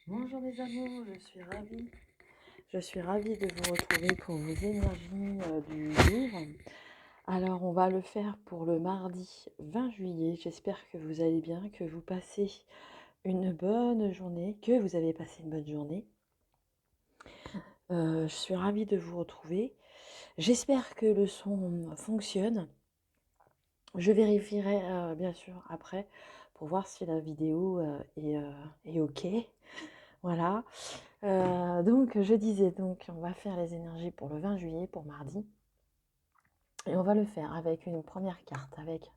Bonjour mes amours, je suis ravie. Je suis ravie de vous retrouver pour vos énergies du jour. Alors on va le faire pour le mardi 20 juillet. J'espère que vous allez bien, que vous passez une bonne journée, que vous avez passé une bonne journée. Je suis ravie de vous retrouver. J'espère que le son fonctionne. Je vérifierai bien sûr après pour voir si la vidéo est OK. Voilà. Donc, je disais, donc, on va faire les énergies pour le 20 juillet, pour mardi. Et on va le faire avec une première carte, avec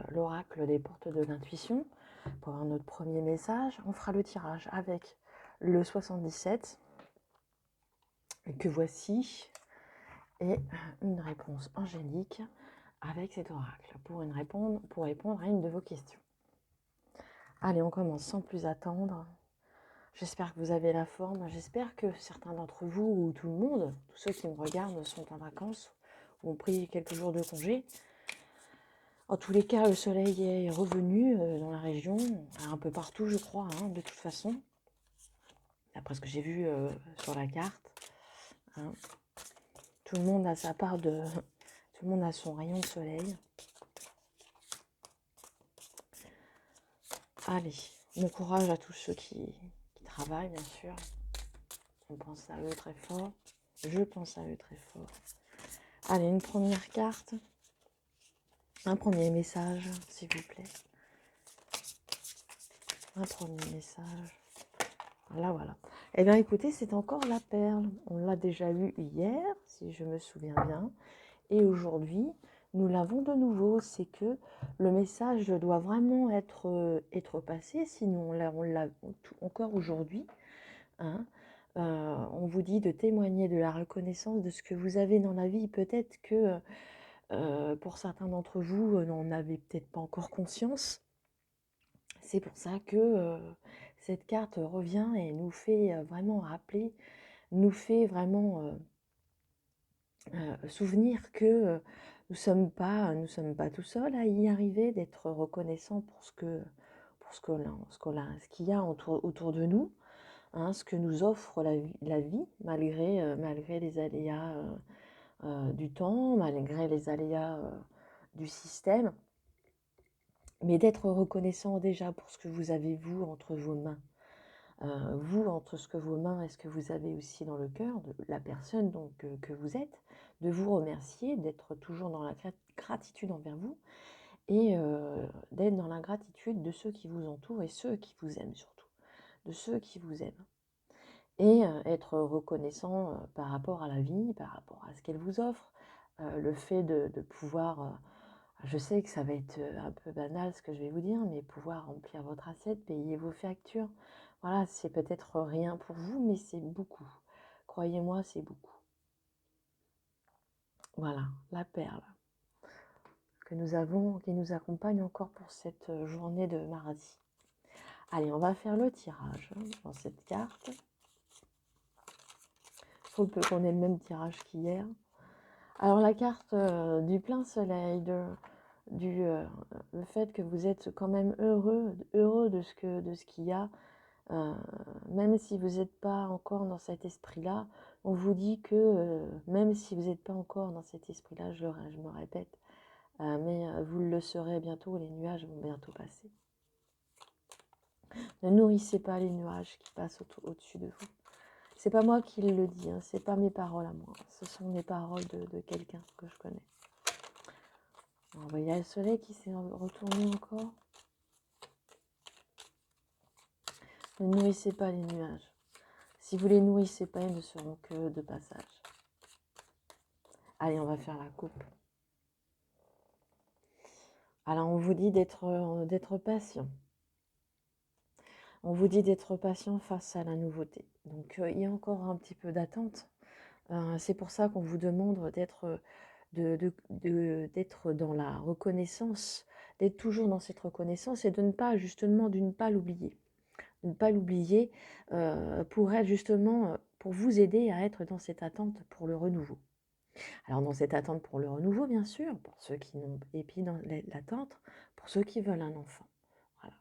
l'oracle des portes de l'intuition, pour avoir notre premier message. On fera le tirage avec le 77, que voici, et une réponse angélique avec cet oracle, pour répondre à une de vos questions. Allez, on commence sans plus attendre. J'espère que vous avez la forme. J'espère que certains d'entre vous, ou tout le monde, tous ceux qui me regardent, sont en vacances ou ont pris quelques jours de congé. En tous les cas, le soleil est revenu dans la région, un peu partout, je crois, de toute façon. D'après ce que j'ai vu sur la carte. Hein. Tout le monde a sa part de... Tout le monde a son rayon de soleil. Allez, bon courage à tous ceux qui travaillent, bien sûr. On pense à eux très fort. Je pense à eux très fort. Allez, une première carte. Un premier message, s'il vous plaît. Un premier message. Voilà. Eh bien, écoutez, c'est encore la perle. On l'a déjà eu hier, si je me souviens bien. Et aujourd'hui, nous l'avons de nouveau. C'est que le message doit vraiment être passé, sinon on l'a encore aujourd'hui. Hein. On vous dit de témoigner de la reconnaissance de ce que vous avez dans la vie. Peut-être que pour certains d'entre vous, n'en avez peut-être pas encore conscience. C'est pour ça que cette carte revient et nous fait vraiment rappeler, nous fait vraiment souvenir que nous ne sommes pas tout seuls à y arriver, d'être reconnaissants pour ce qu'il y a autour de nous, hein, ce que nous offre la vie malgré les aléas du temps, malgré les aléas du système. Mais d'être reconnaissant déjà pour ce que vous avez, vous, entre vos mains. Vous, entre ce que vos mains et ce que vous avez aussi dans le cœur, de la personne donc, que vous êtes, de vous remercier, d'être toujours dans la gratitude envers vous, et d'être dans la gratitude de ceux qui vous entourent et ceux qui vous aiment surtout, de ceux qui vous aiment. Et être reconnaissant par rapport à la vie, par rapport à ce qu'elle vous offre, le fait de pouvoir... je sais que ça va être un peu banal ce que je vais vous dire, mais pouvoir remplir votre assiette, payer vos factures, voilà, c'est peut-être rien pour vous, mais c'est beaucoup. Croyez-moi, c'est beaucoup. Voilà, la perle que nous avons, qui nous accompagne encore pour cette journée de mardi. Allez, on va faire le tirage dans cette carte. Il faut peu qu'on ait le même tirage qu'hier. Alors la carte du plein soleil, le fait que vous êtes quand même heureux de ce qu'il y a, même si vous n'êtes pas encore dans cet esprit-là, on vous dit que même si vous n'êtes pas encore dans cet esprit-là, je me répète, mais vous le serez bientôt, les nuages vont bientôt passer. Ne nourrissez pas les nuages qui passent au-dessus de vous. C'est pas moi qui le dis, hein, c'est pas mes paroles à moi, ce sont les paroles de quelqu'un que je connais. Alors, il y a le soleil qui s'est retourné encore. Ne nourrissez pas les nuages. Si vous les nourrissez pas, ils ne seront que de passage. Allez, on va faire la coupe. Alors, on vous dit d'être patient. On vous dit d'être patient face à la nouveauté. Donc, il y a encore un petit peu d'attente. C'est pour ça qu'on vous demande d'être dans la reconnaissance, d'être toujours dans cette reconnaissance et de ne pas l'oublier. De ne pas l'oublier pour être justement, pour vous aider à être dans cette attente pour le renouveau. Alors dans cette attente pour le renouveau, bien sûr, pour ceux qui n'ont, et puis dans l'attente, pour ceux qui veulent un enfant. Voilà.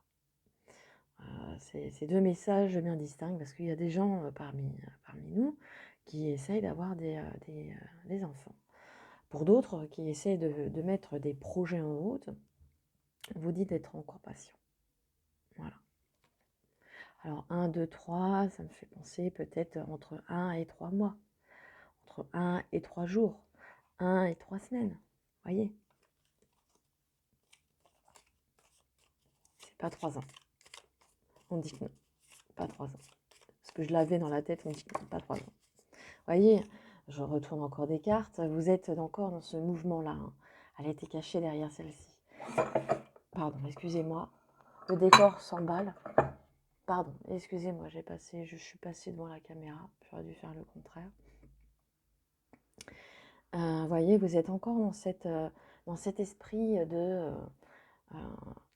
C'est 2 messages bien distincts parce qu'il y a des gens, parmi nous qui essayent d'avoir des enfants. Pour d'autres qui essaient de mettre des projets en route, on vous dit d'être encore patient. Voilà. Alors 1, 2, 3, ça me fait penser peut-être entre 1 et 3 mois, entre 1 et 3 jours, 1 et 3 semaines. Voyez? C'est pas 3 ans. On dit que non, pas 3 ans. Parce que je l'avais dans la tête, on dit que non, pas 3 ans. Voyez, je retourne encore des cartes. Vous êtes encore dans ce mouvement-là, hein. Elle était cachée derrière celle-ci. Pardon, excusez-moi. Le décor s'emballe. Pardon, excusez-moi, je suis passée devant la caméra. J'aurais dû faire le contraire. Voyez, vous êtes encore dans cet esprit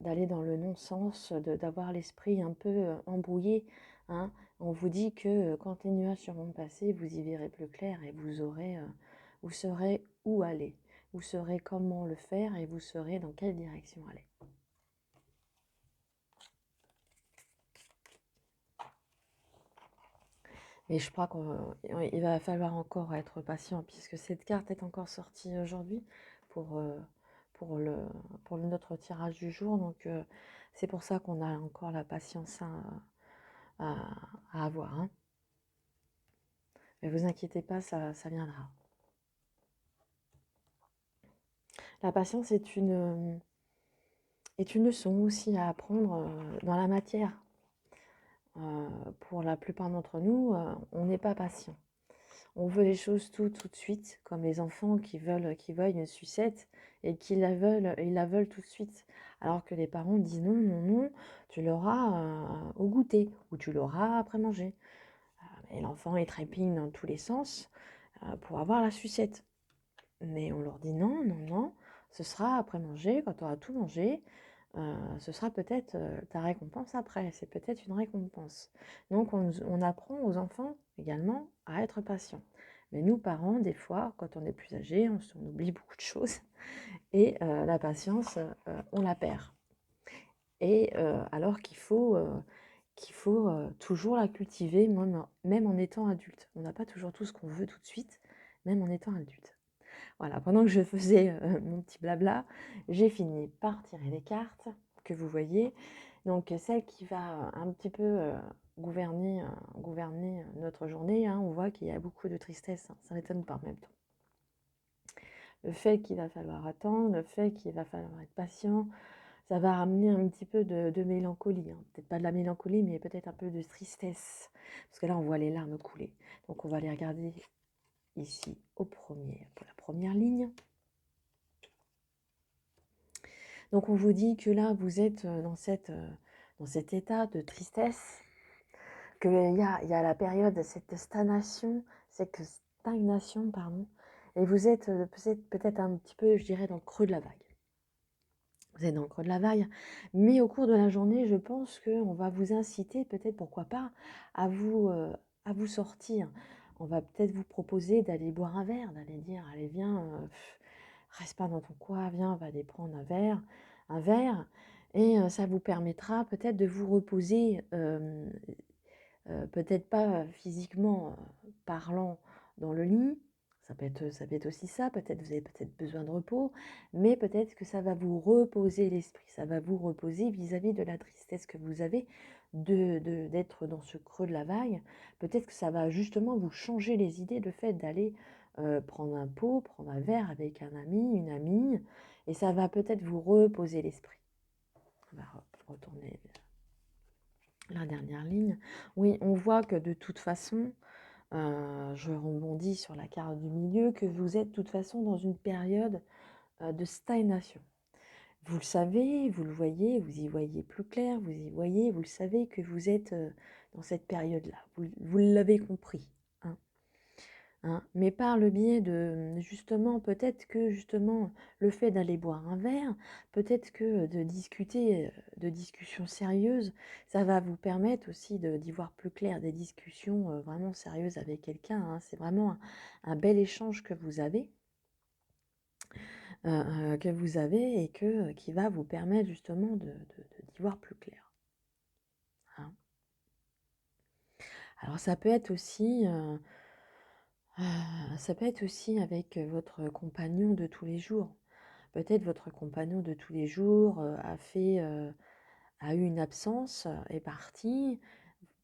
d'aller dans le non-sens, d'avoir l'esprit un peu embrouillé, hein. On vous dit que quand les nuages seront passés, vous y verrez plus clair et vous saurez où aller, vous saurez comment le faire et vous saurez dans quelle direction aller. Et je crois qu'il va falloir encore être patient puisque cette carte est encore sortie aujourd'hui pour, pour, le, pour notre tirage du jour. Donc c'est pour ça qu'on a encore la patience à avoir, hein. Mais vous inquiétez pas, ça viendra. La patience est une leçon aussi à apprendre dans la matière. Pour la plupart d'entre nous, on n'est pas patient. On veut les choses tout de suite, comme les enfants qui veulent une sucette et ils la veulent tout de suite. Alors que les parents disent non, non, non, tu l'auras au goûter ou tu l'auras après manger. Et l'enfant il trépigne dans tous les sens pour avoir la sucette. Mais on leur dit non, non, non, ce sera après manger, quand tu auras tout mangé, ce sera peut-être ta récompense après, c'est peut-être une récompense. Donc on apprend aux enfants également à être patients. Mais nous, parents, des fois, quand on est plus âgés, on oublie beaucoup de choses et la patience, on la perd. Et alors qu'il faut toujours la cultiver, même en étant adulte. On n'a pas toujours tout ce qu'on veut tout de suite, même en étant adulte. Voilà, pendant que je faisais mon petit blabla, j'ai fini par tirer les cartes que vous voyez. Donc celle qui va un petit peu gouverner notre journée, hein, on voit qu'il y a beaucoup de tristesse, hein, ça m'étonne pas en même temps. Le fait qu'il va falloir attendre, le fait qu'il va falloir être patient, ça va ramener un petit peu de mélancolie, hein. Peut-être pas de la mélancolie, mais peut-être un peu de tristesse. Parce que là, on voit les larmes couler. Donc on va les regarder ici pour la première ligne. Donc on vous dit que là, vous êtes dans cet état de tristesse, qu'il y a la période, cette stagnation, pardon, et vous êtes peut-être un petit peu, je dirais, dans le creux de la vague. Vous êtes dans le creux de la vague, mais au cours de la journée, je pense qu'on va vous inciter, peut-être, pourquoi pas, à vous sortir. On va peut-être vous proposer d'aller boire un verre, d'aller dire, allez, viens, reste pas dans ton coin, viens, on va aller prendre un verre, et ça vous permettra peut-être de vous reposer, peut-être pas physiquement parlant dans le lit, ça peut être aussi ça, peut-être vous avez peut-être besoin de repos, mais peut-être que ça va vous reposer l'esprit, ça va vous reposer vis-à-vis de la tristesse que vous avez d'être dans ce creux de la vague. Peut-être que ça va justement vous changer les idées, le fait d'aller prendre un pot, prendre un verre avec un ami, une amie, et ça va peut-être vous reposer l'esprit. On va retourner la dernière ligne. Oui, on voit que de toute façon, je rebondis sur la carte du milieu, que vous êtes de toute façon dans une période de stagnation. Vous le savez, vous le voyez, vous y voyez plus clair, vous y voyez, vous le savez que vous êtes dans cette période-là. Vous l'avez compris, hein. Mais par le biais de, justement, peut-être que justement le fait d'aller boire un verre, peut-être que de discuter, de discussions sérieuses, ça va vous permettre aussi d'y voir plus clair, des discussions vraiment sérieuses avec quelqu'un, hein. C'est vraiment un bel échange que vous avez. Et qui va vous permettre justement d'y voir plus clair. Alors ça peut être aussi avec votre compagnon de tous les jours. Peut-être votre compagnon de tous les jours a eu une absence, est parti,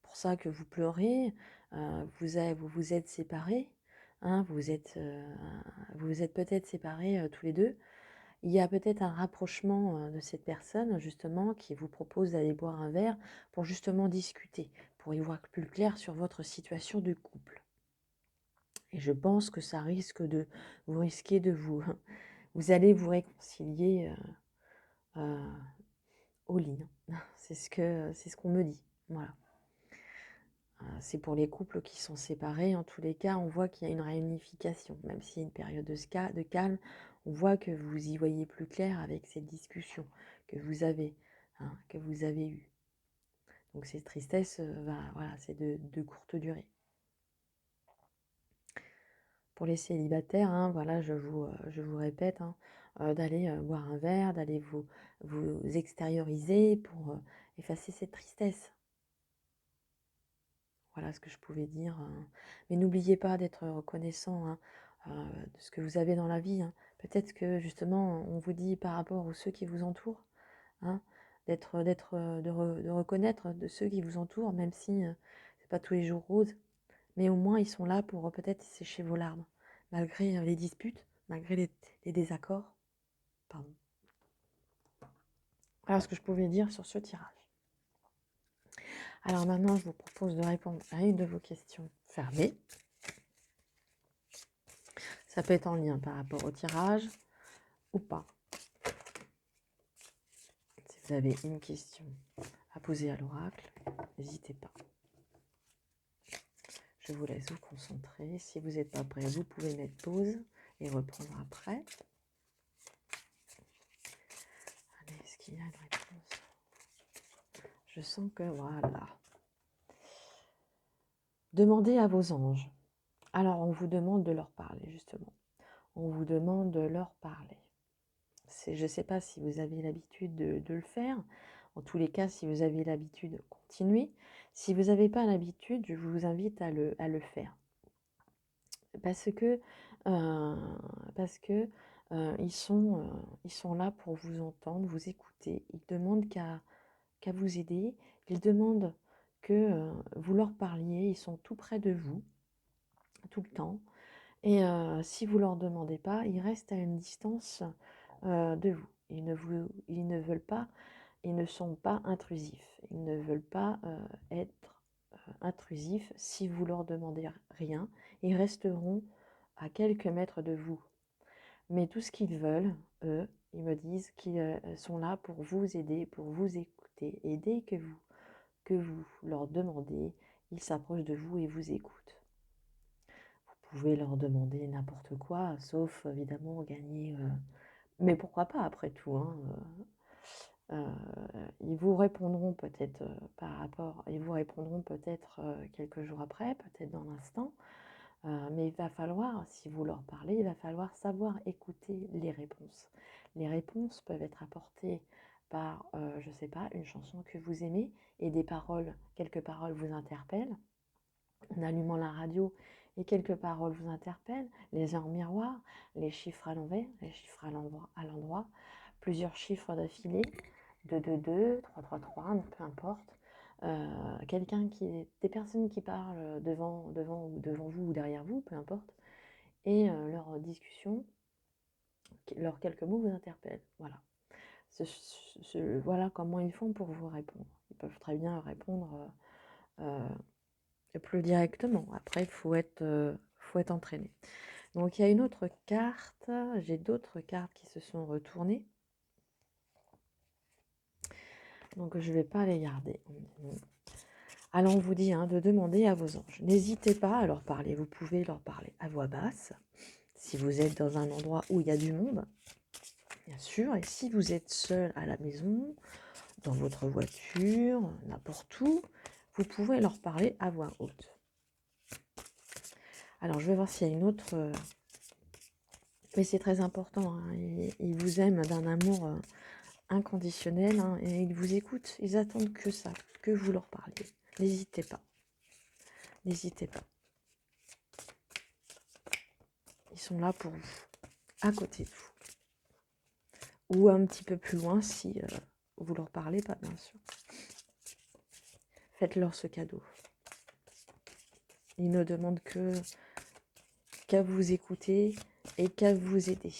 pour ça que vous pleurez, vous vous êtes séparés, hein, vous vous êtes peut-être séparés tous les deux. Il y a peut-être un rapprochement de cette personne, justement, qui vous propose d'aller boire un verre pour justement discuter, pour y voir plus clair sur votre situation de couple. Et je pense que ça risque de, vous risquez de vous allez vous réconcilier au lit, hein. C'est ce qu'on me dit. Voilà. C'est pour les couples qui sont séparés. En tous les cas, on voit qu'il y a une réunification. Même s'il y a une période de calme, on voit que vous y voyez plus clair avec cette discussion que vous avez, hein, que vous avez eue. Donc cette tristesse, voilà, c'est de courte durée. Pour les célibataires, hein, voilà, je vous répète, hein, d'aller boire un verre, d'aller vous extérioriser pour effacer cette tristesse. Voilà ce que je pouvais dire. Mais n'oubliez pas d'être reconnaissant, hein, de ce que vous avez dans la vie, hein. Peut-être que justement, on vous dit par rapport aux ceux qui vous entourent, hein, de reconnaître de ceux qui vous entourent, même si c'est pas tous les jours rose, mais au moins ils sont là pour peut-être sécher vos larmes, malgré les disputes, malgré les désaccords. Pardon. Voilà ce que je pouvais dire sur ce tirage. Alors maintenant, je vous propose de répondre à une de vos questions fermées. Ça peut être en lien par rapport au tirage ou pas. Si vous avez une question à poser à l'oracle, n'hésitez pas. Je vous laisse vous concentrer. Si vous n'êtes pas prêt, vous pouvez mettre pause et reprendre après. Allez, est-ce qu'il y a une réponse? Je sens que voilà. Demandez à vos anges. Alors, on vous demande de leur parler, justement. On vous demande de leur parler. Je ne sais pas si vous avez l'habitude de le faire. En tous les cas, si vous avez l'habitude, continuez. Si vous n'avez pas l'habitude, je vous invite à le faire. Parce que ils sont là pour vous entendre, vous écouter. Ils demandent qu'à vous aider. Ils demandent que vous leur parliez. Ils sont tout près de vous, tout le temps. Et si vous ne leur demandez pas, ils restent à une distance de vous. Ils ne veulent pas, ils ne sont pas intrusifs. Ils ne veulent pas être intrusifs. Si vous leur demandez rien, ils resteront à quelques mètres de vous. Mais tout ce qu'ils veulent, eux, ils me disent qu'ils sont là pour vous aider, pour vous écouter. Et dès que vous leur demandez, ils s'approchent de vous et vous écoutent. Vous pouvez leur demander n'importe quoi, sauf évidemment gagner. Mais pourquoi pas après tout, hein, ils vous répondront peut-être ils vous répondront peut-être quelques jours après, peut-être dans l'instant. Mais il va falloir, si vous leur parlez, il va falloir savoir écouter les réponses. Les réponses peuvent être apportées par, je ne sais pas, une chanson que vous aimez et quelques paroles vous interpellent. En allumant la radio et quelques paroles vous interpellent, les heures miroirs, les chiffres à l'envers, les chiffres à l'endroit, plusieurs chiffres d'affilée, 222, 333, peu importe. Des personnes qui parlent devant vous ou derrière vous, peu importe, et leur discussion, leurs quelques mots vous interpellent. Voilà. Voilà comment ils font pour vous répondre. Ils peuvent très bien répondre plus directement. Après, il faut être entraîné. Donc, il y a une autre carte. J'ai d'autres cartes qui se sont retournées. Donc, je ne vais pas les garder. Alors, on vous dit de demander à vos anges. N'hésitez pas à leur parler. Vous pouvez leur parler à voix basse. Si vous êtes dans un endroit où il y a du monde, bien sûr. Et si vous êtes seul à la maison, dans votre voiture, n'importe où, vous pouvez leur parler à voix haute. Alors, je vais voir s'il y a une autre... Mais c'est très important, hein. Ils vous aiment d'un amour inconditionnel, hein, et ils vous écoutent. Ils attendent que ça, que vous leur parliez. N'hésitez pas. n'hésitez pas. Ils sont là pour vous, à côté de vous. Ou un petit peu plus loin si vous leur parlez pas, bien sûr. Faites-leur ce cadeau. Ils ne demandent qu'à vous écouter et qu'à vous aider.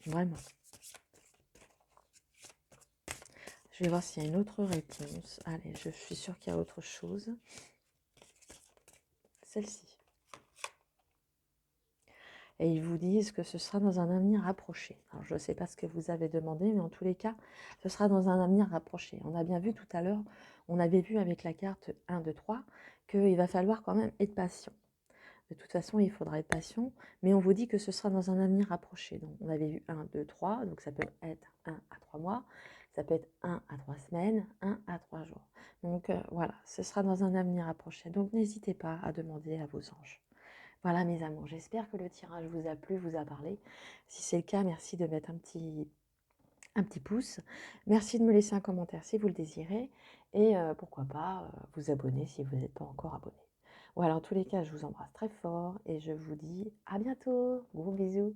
Vraiment. Je vais voir s'il y a une autre réponse. Allez, je suis sûre qu'il y a autre chose. Celle-ci. Et ils vous disent que ce sera dans un avenir rapproché. Alors, je ne sais pas ce que vous avez demandé, mais en tous les cas, ce sera dans un avenir rapproché. On a bien vu tout à l'heure, on avait vu avec la carte 1, 2, 3, qu'il va falloir quand même être patient. De toute façon, il faudra être patient, mais on vous dit que ce sera dans un avenir rapproché. Donc, on avait vu 1, 2, 3, donc ça peut être 1 à 3 mois, ça peut être 1 à 3 semaines, 1 à 3 jours. Donc, voilà, ce sera dans un avenir rapproché. Donc, n'hésitez pas à demander à vos anges. Voilà mes amours, j'espère que le tirage vous a plu, vous a parlé. Si c'est le cas, merci de mettre un petit pouce. Merci de me laisser un commentaire si vous le désirez. Et pourquoi pas vous abonner si vous n'êtes pas encore abonné. Voilà, en tous les cas, je vous embrasse très fort et je vous dis à bientôt. Gros bisous.